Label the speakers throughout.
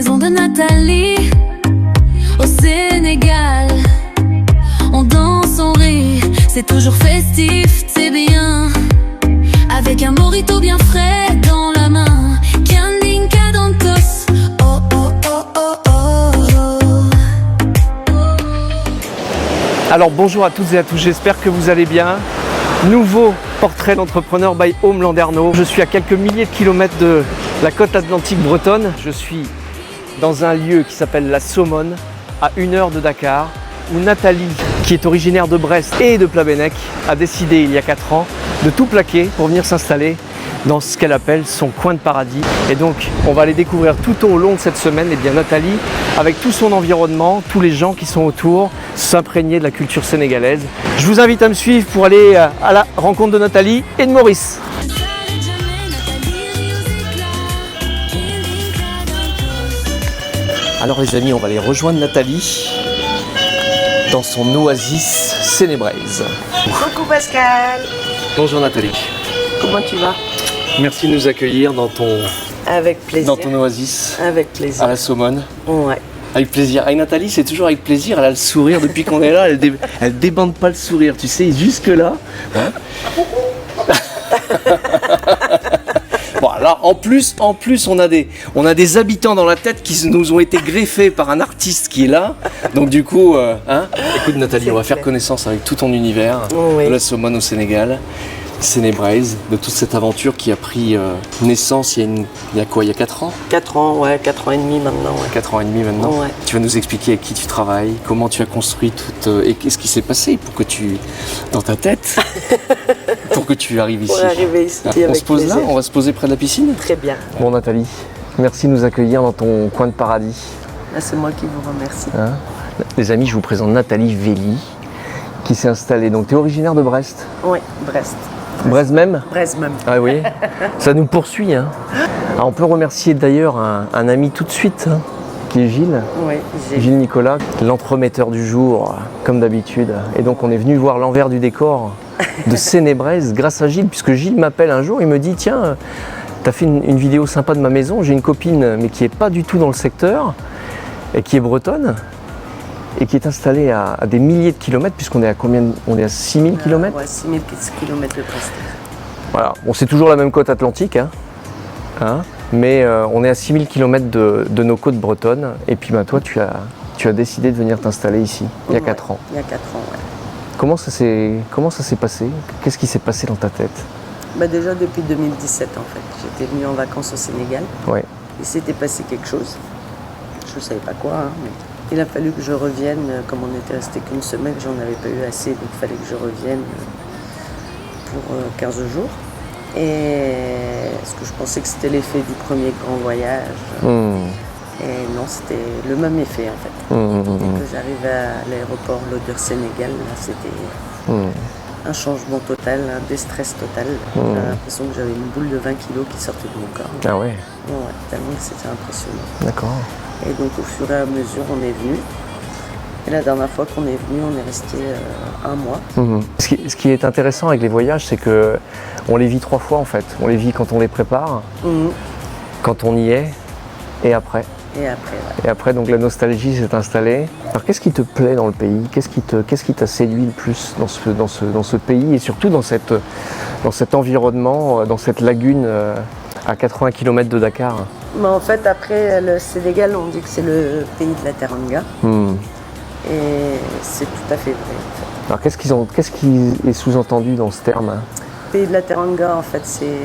Speaker 1: maison de Nathalie, au Sénégal. On danse, on rit, c'est toujours festif, c'est bien. Avec un mojito bien frais dans la main, Canning Cadentos. Oh oh oh oh oh.
Speaker 2: Alors bonjour à toutes et à tous, j'espère que vous allez bien. Nouveau portrait d'entrepreneur by Home Landerneau. Je suis à quelques milliers de kilomètres de la côte atlantique bretonne. Je suis dans un lieu qui s'appelle la Saumone, à 1 heure de Dakar, où Nathalie, qui est originaire de Brest et de Plabennec, a décidé il y a 4 ans de tout plaquer pour venir s'installer dans ce qu'elle appelle son coin de paradis. Et donc on va aller découvrir tout au long de cette semaine, et bien Nathalie, avec tout son environnement, tous les gens qui sont autour, s'imprégner de la culture sénégalaise. Je vous invite à me suivre pour aller à la rencontre de Nathalie et de Maurice. Alors les amis, on va aller rejoindre Nathalie dans son oasis sénébraise.
Speaker 3: Coucou Pascal.
Speaker 2: Bonjour Nathalie.
Speaker 3: Comment tu vas?
Speaker 2: Merci de nous accueillir dans ton
Speaker 3: Avec
Speaker 2: ton oasis
Speaker 3: Avec plaisir.
Speaker 2: à la Saumone.
Speaker 3: Ouais.
Speaker 2: Avec plaisir. Avec Nathalie, c'est toujours avec plaisir. Elle a le sourire depuis qu'on est là. Elle débande pas le sourire, tu sais, jusque là. Hein. Bon, alors en plus, on a des habitants dans la tête qui nous ont été greffés par un artiste qui est là. Donc du coup, écoute Nathalie, on va faire connaissance avec tout ton univers
Speaker 3: Oui.
Speaker 2: de la Saumone au Sénégal. Sénébraise, de toute cette aventure qui a pris naissance il y a quoi, il y a 4 ans?
Speaker 3: 4 ans, ouais, 4 ans et demi maintenant. Ouais.
Speaker 2: 4 ans et demi maintenant.
Speaker 3: Ouais.
Speaker 2: Tu vas nous expliquer avec qui tu travailles, comment tu as construit tout et qu'est-ce qui s'est passé pour que dans ta tête, pour que tu arrives ici.
Speaker 3: Pour arriver ici,
Speaker 2: On
Speaker 3: avec
Speaker 2: se pose
Speaker 3: plaisir.
Speaker 2: là, on va se poser près de la piscine.
Speaker 3: Très bien.
Speaker 2: Bon Nathalie, merci de nous accueillir dans ton coin de paradis.
Speaker 3: Là, c'est moi qui vous remercie.
Speaker 2: Hein, les amis, je vous présente Nathalie Véli, qui s'est installée. Donc tu es originaire de Brest.
Speaker 3: Oui, Brest.
Speaker 2: Brest même?
Speaker 3: Brest même.
Speaker 2: Ah oui, ça nous poursuit. Hein. Alors, on peut remercier d'ailleurs un ami tout de suite, hein, qui est Gilles.
Speaker 3: Oui,
Speaker 2: Gilles Nicolas, l'entremetteur du jour, comme d'habitude. Et donc on est venu voir l'envers du décor de Sénébraise grâce à Gilles, puisque Gilles m'appelle un jour, il me dit tiens, t'as fait une vidéo sympa de ma maison, j'ai une copine mais qui n'est pas du tout dans le secteur, et qui est bretonne, et qui est installée à des milliers de kilomètres, puisqu'on est à combien? On est à 6000 kilomètres.
Speaker 3: Ouais, 6000 km de Brest.
Speaker 2: Voilà, bon, c'est toujours la même côte atlantique, mais on est à 6000 km de nos côtes bretonnes. Et puis toi, tu as décidé de venir t'installer ici, il y a 4 ans.
Speaker 3: Il y a 4 ans, ouais.
Speaker 2: Comment ça s'est passé? Qu'est-ce qui s'est passé dans ta tête?
Speaker 3: Déjà depuis 2017 en fait. J'étais venue en vacances au Sénégal.
Speaker 2: Ouais.
Speaker 3: Il s'était passé quelque chose. Je ne savais pas quoi, mais il a fallu que je revienne. Comme on était resté qu'une semaine, j'en avais pas eu assez, donc il fallait que je revienne pour 15 jours. Et parce que je pensais que c'était l'effet du premier grand voyage. Et non, c'était le même effet en fait. Dès que j'arrivais à l'aéroport L'Odeur Sénégal, là, c'était un changement total, un déstress total. J'avais l'impression que j'avais une boule de 20 kilos qui sortait de mon corps.
Speaker 2: Ah ouais.
Speaker 3: Ouais, tellement que c'était impressionnant.
Speaker 2: D'accord.
Speaker 3: Et donc au fur et à mesure, on est venu. Et la dernière fois qu'on est venu, on est resté 1 mois.
Speaker 2: Ce qui est intéressant avec les voyages, c'est que on les vit 3 fois en fait. On les vit quand on les prépare, quand on y est, et après.
Speaker 3: Et après, ouais.
Speaker 2: Et après, donc la nostalgie s'est installée. Alors qu'est-ce qui te plaît dans le pays? Qu'est-ce qui t'a séduit le plus dans ce pays, et surtout dans cet environnement, dans cette lagune à 80 km de Dakar?
Speaker 3: Mais en fait, après le Sénégal, on dit que c'est le pays de la teranga. Et c'est tout à fait vrai. En fait.
Speaker 2: Alors qu'est-ce qui est sous-entendu dans ce terme?
Speaker 3: Le pays de la teranga, en fait, c'est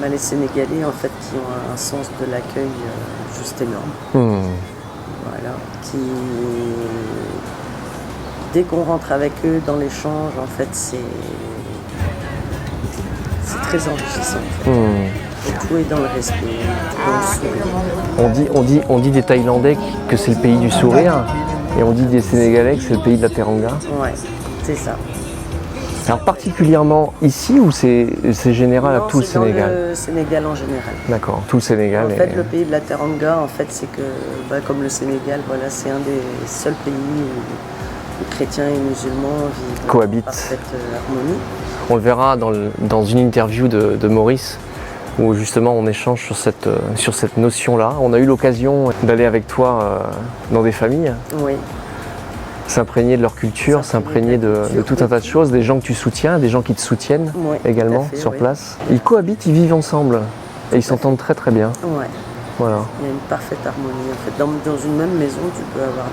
Speaker 3: les Sénégalais en fait, qui ont un sens de l'accueil juste énorme. Voilà. Dès qu'on rentre avec eux dans l'échange, en fait, c'est très enrichissant. En fait. Et tout est dans le respect, dans le sourire.
Speaker 2: On dit des Thaïlandais que c'est le pays du sourire, et on dit des Sénégalais que c'est le pays de la teranga.
Speaker 3: Ouais, c'est ça.
Speaker 2: Alors particulièrement ici, ou c'est général à tout le Sénégal?
Speaker 3: Dans le Sénégal en général.
Speaker 2: D'accord, tout le Sénégal.
Speaker 3: En fait, le pays de la teranga, en fait, c'est que, comme le Sénégal, voilà, c'est un des seuls pays où chrétiens et musulmans vivent
Speaker 2: cohabitent
Speaker 3: en parfaite harmonie.
Speaker 2: On le verra dans une interview de Maurice, où justement on échange sur cette notion-là. On a eu l'occasion d'aller avec toi dans des familles,
Speaker 3: Oui,
Speaker 2: s'imprégner de leur culture, s'imprégner de tout un tas de choses, des gens que tu soutiens, des gens qui te soutiennent
Speaker 3: Oui,
Speaker 2: également
Speaker 3: tout à fait,
Speaker 2: sur
Speaker 3: oui.
Speaker 2: place. Ils cohabitent, ils vivent ensemble et ils s'entendent très très bien.
Speaker 3: ouais.
Speaker 2: Voilà.
Speaker 3: Il y a une parfaite harmonie. En fait, dans une même maison, tu peux avoir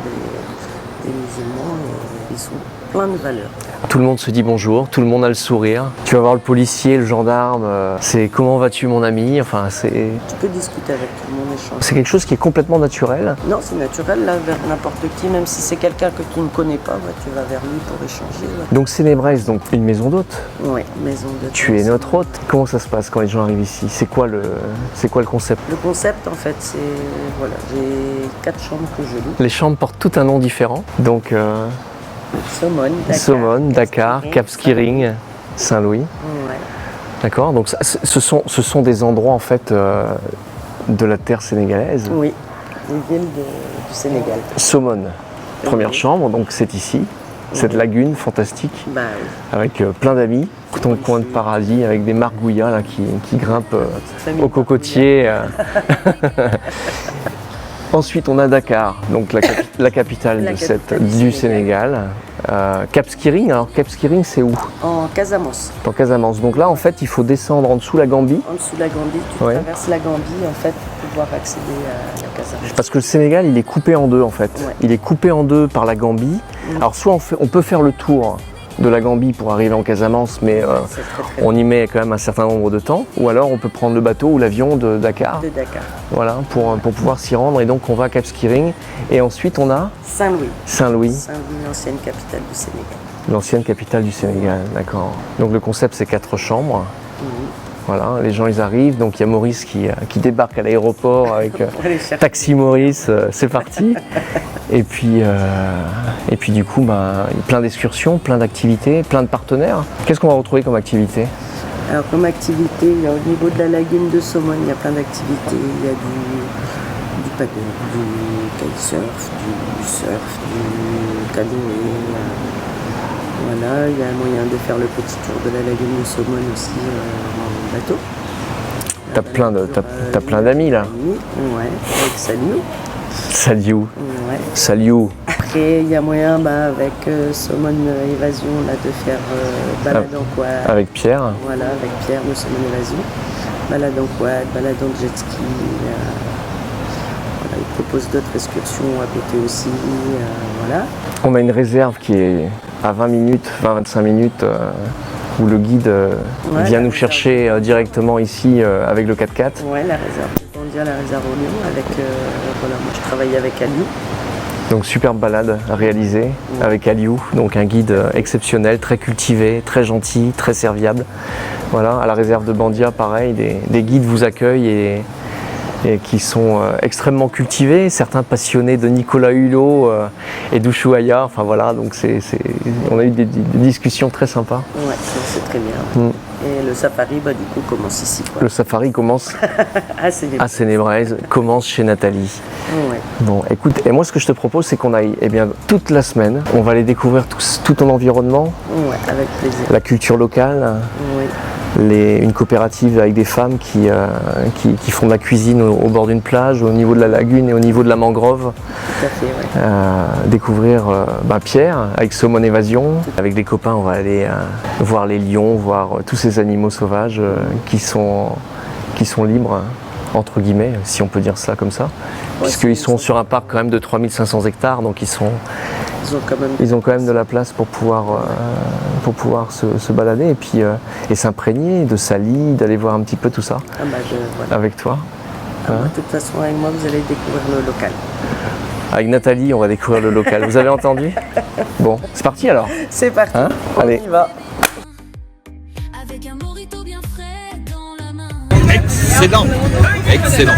Speaker 3: des musulmans et ils sont pleins de valeurs.
Speaker 2: Tout le monde se dit bonjour, tout le monde a le sourire. Tu vas voir le policier, le gendarme, c'est comment vas-tu mon ami, enfin c'est
Speaker 3: Tu peux discuter avec tout le monde, échanger.
Speaker 2: quelque chose qui est complètement naturel.
Speaker 3: Non, c'est naturel, là, vers n'importe qui, même si c'est quelqu'un que tu ne connais pas, tu vas vers lui pour échanger.
Speaker 2: Donc Sénébraise, donc une maison d'hôte.
Speaker 3: Oui, maison de
Speaker 2: Tu es notre hôte. Comment ça se passe quand les gens arrivent ici? C'est quoi le concept?
Speaker 3: Le concept, en fait, c'est. Voilà, j'ai 4 chambres que je loue.
Speaker 2: Les chambres portent tout un nom différent. Donc
Speaker 3: Somone,
Speaker 2: Dakar, Cap Skirring, Saint-Louis.
Speaker 3: Ouais.
Speaker 2: D'accord. Donc ce sont des endroits en fait de la terre sénégalaise.
Speaker 3: Oui, les villes du Sénégal.
Speaker 2: Somone, première
Speaker 3: Oui.
Speaker 2: chambre, donc c'est ici. Cette
Speaker 3: Oui.
Speaker 2: lagune fantastique
Speaker 3: Bah oui.
Speaker 2: avec plein d'amis. Ton coin de paradis avec des margouillas là, qui grimpent
Speaker 3: famille
Speaker 2: au cocotier. Ensuite, on a Dakar, donc la capitale
Speaker 3: La
Speaker 2: du
Speaker 3: capitale
Speaker 2: Sénégal. Cap Skirring, alors Cap Skirring, c'est où?
Speaker 3: En Casamance.
Speaker 2: En Casamance. Donc là, en fait, il faut descendre en dessous la Gambie.
Speaker 3: En dessous de la Gambie, tu
Speaker 2: Ouais.
Speaker 3: traverses la Gambie en fait pour pouvoir accéder à la Casamance.
Speaker 2: Parce que le Sénégal, il est coupé en deux, en fait.
Speaker 3: Ouais.
Speaker 2: Il est coupé en deux par la Gambie. Alors, soit on peut faire le tour de la Gambie pour arriver en Casamance, mais
Speaker 3: C'est très
Speaker 2: on y met quand même un certain nombre de temps. Ou alors, on peut prendre le bateau ou l'avion de Dakar.
Speaker 3: de Dakar.
Speaker 2: Voilà, pour pouvoir s'y rendre. Et donc, on va à Cap Skirring. Et ensuite, on a
Speaker 3: Saint-Louis.
Speaker 2: Saint-Louis,
Speaker 3: Saint-Louis, l'ancienne capitale du Sénégal.
Speaker 2: l'ancienne capitale du Sénégal. D'accord. Donc, le concept, c'est 4 chambres.
Speaker 3: Oui.
Speaker 2: Voilà, les gens, ils arrivent. Donc, il y a Maurice qui débarque à l'aéroport avec
Speaker 3: Allez, chercher.
Speaker 2: Taxi Maurice. C'est parti. Et puis du coup, il y a plein d'excursions, plein d'activités, plein de partenaires. Qu'est-ce qu'on va retrouver comme activité?
Speaker 3: Alors comme activité, il y a au niveau de la lagune de Somone, il y a plein d'activités. Il y a du paddle, du kitesurf, du canoë. Voilà, il y a moyen de faire le petit tour de la lagune de Somone aussi en bateau.
Speaker 2: T'as plein d'amis là.
Speaker 3: Ouais, avec Saliou.
Speaker 2: Saliou.
Speaker 3: Ouais.
Speaker 2: Saliou.
Speaker 3: Après, il y a moyen avec Somone Évasion là, de faire balade en quad.
Speaker 2: Avec Pierre.
Speaker 3: Voilà, avec Pierre de Somone Évasion. Balade en quad, balade en jet ski. Voilà, il propose d'autres excursions à côté aussi. Voilà.
Speaker 2: On a une réserve qui est à 20-25 minutes où le guide
Speaker 3: Ouais,
Speaker 2: vient
Speaker 3: la
Speaker 2: nous
Speaker 3: réserve.
Speaker 2: chercher directement ici avec le 4x4.
Speaker 3: Ouais, la réserve. On dit à la réserve au Lyon avec. Voilà, moi je travaille avec Aliou.
Speaker 2: Donc superbe balade à réaliser avec Aliou, donc un guide exceptionnel, très cultivé, très gentil, très serviable. Voilà, à la réserve de Bandia, pareil, des guides vous accueillent et qui sont extrêmement cultivés, certains passionnés de Nicolas Hulot et d'Ushuaïa. Enfin voilà, donc on a eu des discussions très sympas.
Speaker 3: Ouais, c'est très bien. Et le safari, du coup, commence ici. Quoi.
Speaker 2: Le safari commence
Speaker 3: Ah, c'est des...
Speaker 2: à Sénébraise, commence chez Nathalie.
Speaker 3: Ouais.
Speaker 2: Bon, écoute, et moi ce que je te propose, c'est qu'on aille toute la semaine. On va aller découvrir tout ton environnement,
Speaker 3: Ouais, avec plaisir.
Speaker 2: la culture locale,
Speaker 3: Oui.
Speaker 2: une coopérative avec des femmes qui font de la cuisine au bord d'une plage, au niveau de la lagune et au niveau de la mangrove.
Speaker 3: Tout à fait, ouais.
Speaker 2: Découvrir Pierre avec Somone Évasion. Avec des copains, on va aller voir les lions, voir tous ces animaux sauvages qui sont libres, entre guillemets, si on peut dire ça comme ça.
Speaker 3: Ouais,
Speaker 2: Puisqu'ils sont sur un parc quand même de 3500 hectares, donc ils ont quand même de la place pour pouvoir se balader et puis et s'imprégner de Sali, d'aller voir un petit peu tout ça
Speaker 3: Voilà.
Speaker 2: avec toi.
Speaker 3: De toute façon, avec moi, vous allez découvrir le local.
Speaker 2: Avec Nathalie, on va découvrir le local. Vous avez entendu? Bon, c'est parti alors.
Speaker 3: C'est parti.
Speaker 2: Hein?
Speaker 3: On
Speaker 2: Allez.
Speaker 3: y va.
Speaker 1: Avec un mojito bien frais dans la main.
Speaker 4: Excellent. Excellent.